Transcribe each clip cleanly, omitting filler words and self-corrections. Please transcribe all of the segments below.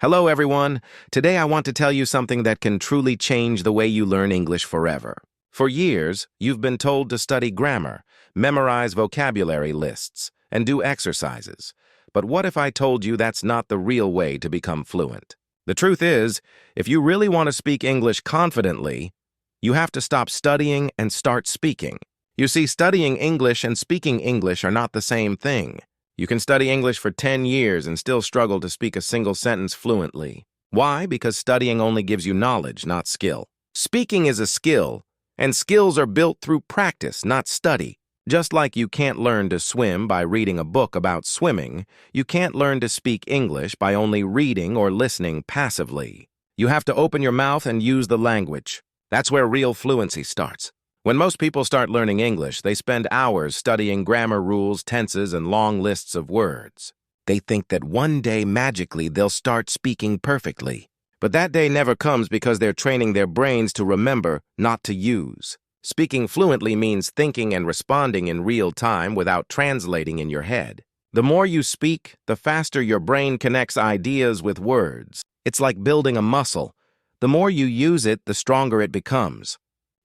Hello, everyone. Today I want to tell you something that can truly change the way you learn English forever. For years, you've been told to study grammar, memorize vocabulary lists, and do exercises. But what if I told you that's not the real way to become fluent? The truth is, if you really want to speak English confidently, you have to stop studying and start speaking. You see, studying English and speaking English are not the same thing. You can study English for 10 years and still struggle to speak a single sentence fluently. Why? Because studying only gives you knowledge, not skill. Speaking is a skill, and skills are built through practice, not study. Just like you can't learn to swim by reading a book about swimming, you can't learn to speak English by only reading or listening passively. You have to open your mouth and use the language. That's where real fluency starts. When most people start learning English, they spend hours studying grammar rules, tenses, and long lists of words. They think that one day, magically, they'll start speaking perfectly. But that day never comes because they're training their brains to remember, not to use. Speaking fluently means thinking and responding in real time without translating in your head. The more you speak, the faster your brain connects ideas with words. It's like building a muscle. The more you use it, the stronger it becomes.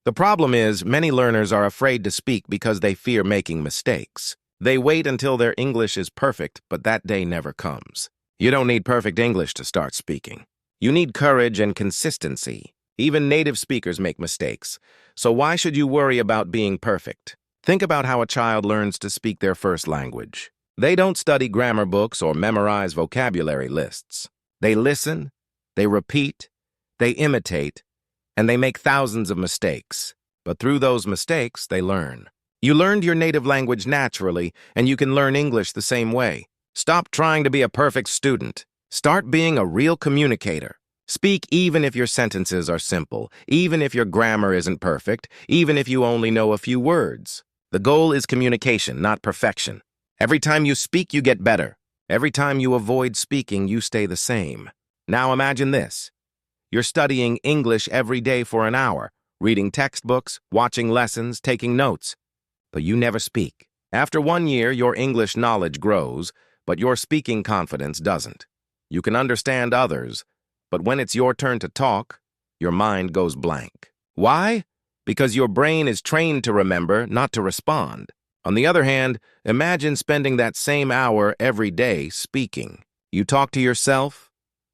The problem is, many learners are afraid to speak because they fear making mistakes. They wait until their English is perfect, but that day never comes. You don't need perfect English to start speaking. You need courage and consistency. Even native speakers make mistakes. So why should you worry about being perfect? Think about how a child learns to speak their first language. They don't study grammar books or memorize vocabulary lists. They listen, they repeat, they imitate, and they make thousands of mistakes. But through those mistakes, they learn. You learned your native language naturally, and you can learn English the same way. Stop trying to be a perfect student. Start being a real communicator. Speak even if your sentences are simple, even if your grammar isn't perfect, even if you only know a few words. The goal is communication, not perfection. Every time you speak, you get better. Every time you avoid speaking, you stay the same. Now imagine this. You're studying English every day for an hour, reading textbooks, watching lessons, taking notes. But you never speak. After 1 year, your English knowledge grows, but your speaking confidence doesn't. You can understand others, but when it's your turn to talk, your mind goes blank. Why? Because your brain is trained to remember, not to respond. On the other hand, imagine spending that same hour every day speaking. You talk to yourself,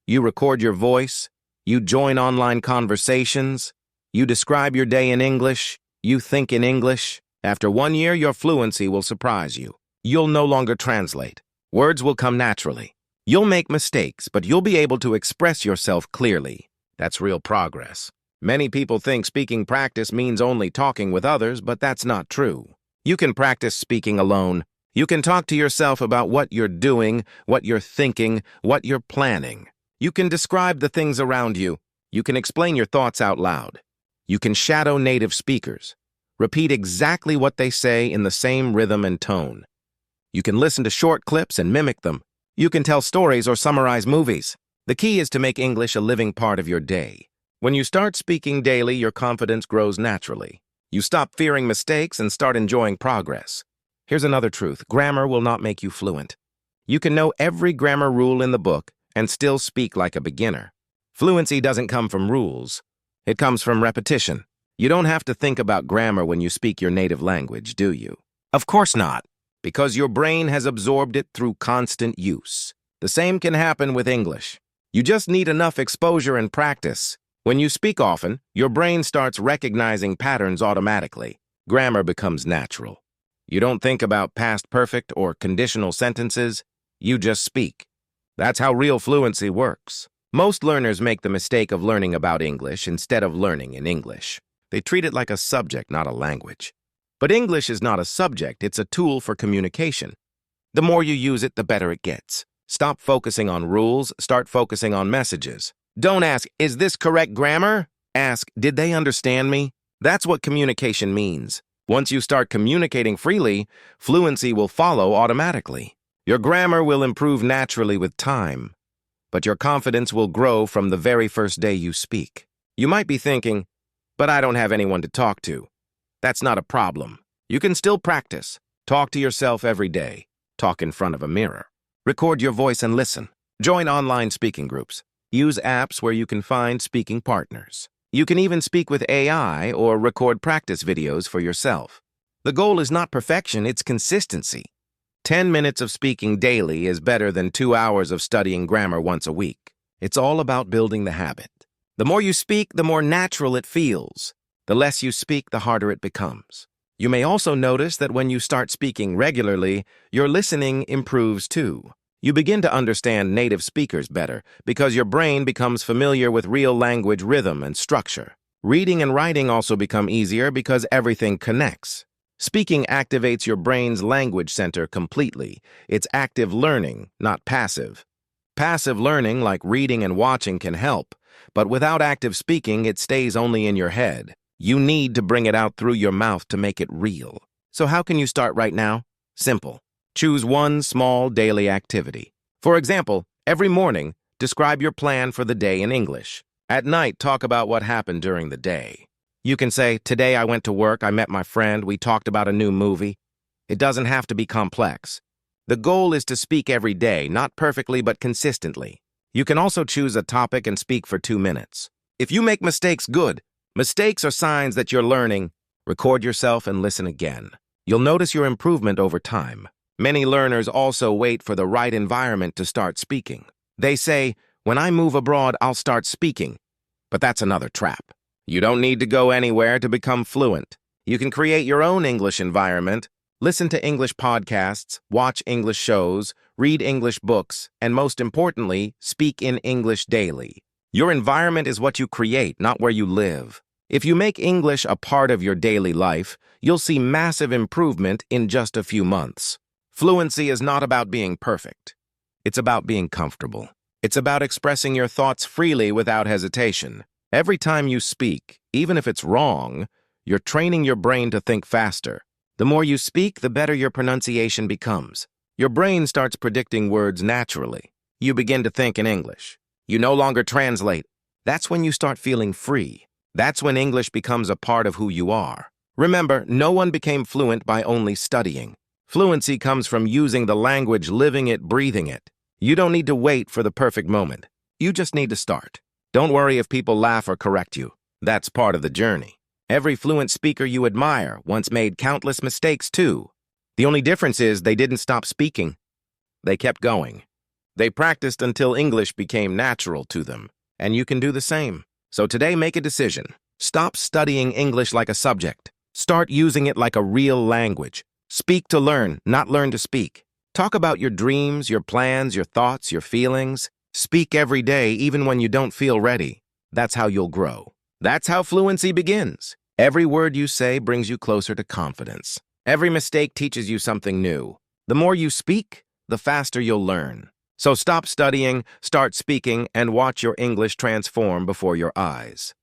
you record your voice, you join online conversations, you describe your day in English, you think in English. After 1 year, your fluency will surprise you. You'll no longer translate. Words will come naturally. You'll make mistakes, but you'll be able to express yourself clearly. That's real progress. Many people think speaking practice means only talking with others, but that's not true. You can practice speaking alone. You can talk to yourself about what you're doing, what you're thinking, what you're planning. You can describe the things around you. You can explain your thoughts out loud. You can shadow native speakers. Repeat exactly what they say in the same rhythm and tone. You can listen to short clips and mimic them. You can tell stories or summarize movies. The key is to make English a living part of your day. When you start speaking daily, your confidence grows naturally. You stop fearing mistakes and start enjoying progress. Here's another truth. Grammar will not make you fluent. You can know every grammar rule in the book and still speak like a beginner. Fluency doesn't come from rules. It comes from repetition. You don't have to think about grammar when you speak your native language, do you? Of course not, because your brain has absorbed it through constant use. The same can happen with English. You just need enough exposure and practice. When you speak often, your brain starts recognizing patterns automatically. Grammar becomes natural. You don't think about past perfect or conditional sentences. You just speak. That's how real fluency works. Most learners make the mistake of learning about English instead of learning in English. They treat it like a subject, not a language. But English is not a subject, it's a tool for communication. The more you use it, the better it gets. Stop focusing on rules, start focusing on messages. Don't ask, is this correct grammar? Ask, did they understand me? That's what communication means. Once you start communicating freely, fluency will follow automatically. Your grammar will improve naturally with time, but your confidence will grow from the very first day you speak. You might be thinking, but I don't have anyone to talk to. That's not a problem. You can still practice. Talk to yourself every day. Talk in front of a mirror. Record your voice and listen. Join online speaking groups. Use apps where you can find speaking partners. You can even speak with AI or record practice videos for yourself. The goal is not perfection, it's consistency. 10 minutes of speaking daily is better than 2 hours of studying grammar once a week. It's all about building the habit. The more you speak, the more natural it feels. The less you speak, the harder it becomes. You may also notice that when you start speaking regularly, your listening improves too. You begin to understand native speakers better because your brain becomes familiar with real language rhythm and structure. Reading and writing also become easier because everything connects. Speaking activates your brain's language center completely. It's active learning, not passive. Passive learning, like reading and watching, can help, but without active speaking, it stays only in your head. You need to bring it out through your mouth to make it real. So how can you start right now? Simple. Choose one small daily activity. For example, every morning, describe your plan for the day in English. At night, talk about what happened during the day. You can say, today I went to work, I met my friend, we talked about a new movie. It doesn't have to be complex. The goal is to speak every day, not perfectly but consistently. You can also choose a topic and speak for 2 minutes. If you make mistakes, good. Mistakes are signs that you're learning. Record yourself and listen again. You'll notice your improvement over time. Many learners also wait for the right environment to start speaking. They say, when I move abroad, I'll start speaking. But that's another trap. You don't need to go anywhere to become fluent. You can create your own English environment, listen to English podcasts, watch English shows, read English books, and most importantly, speak in English daily. Your environment is what you create, not where you live. If you make English a part of your daily life, you'll see massive improvement in just a few months. Fluency is not about being perfect. It's about being comfortable. It's about expressing your thoughts freely without hesitation. Every time you speak, even if it's wrong, you're training your brain to think faster. The more you speak, the better your pronunciation becomes. Your brain starts predicting words naturally. You begin to think in English. You no longer translate. That's when you start feeling free. That's when English becomes a part of who you are. Remember, no one became fluent by only studying. Fluency comes from using the language, living it, breathing it. You don't need to wait for the perfect moment. You just need to start. Don't worry if people laugh or correct you. That's part of the journey. Every fluent speaker you admire once made countless mistakes too. The only difference is they didn't stop speaking. They kept going. They practiced until English became natural to them. And you can do the same. So today, make a decision. Stop studying English like a subject. Start using it like a real language. Speak to learn, not learn to speak. Talk about your dreams, your plans, your thoughts, your feelings. Speak every day, even when you don't feel ready. That's how you'll grow. That's how fluency begins. Every word you say brings you closer to confidence. Every mistake teaches you something new. The more you speak, the faster you'll learn. So stop studying, start speaking, and watch your English transform before your eyes.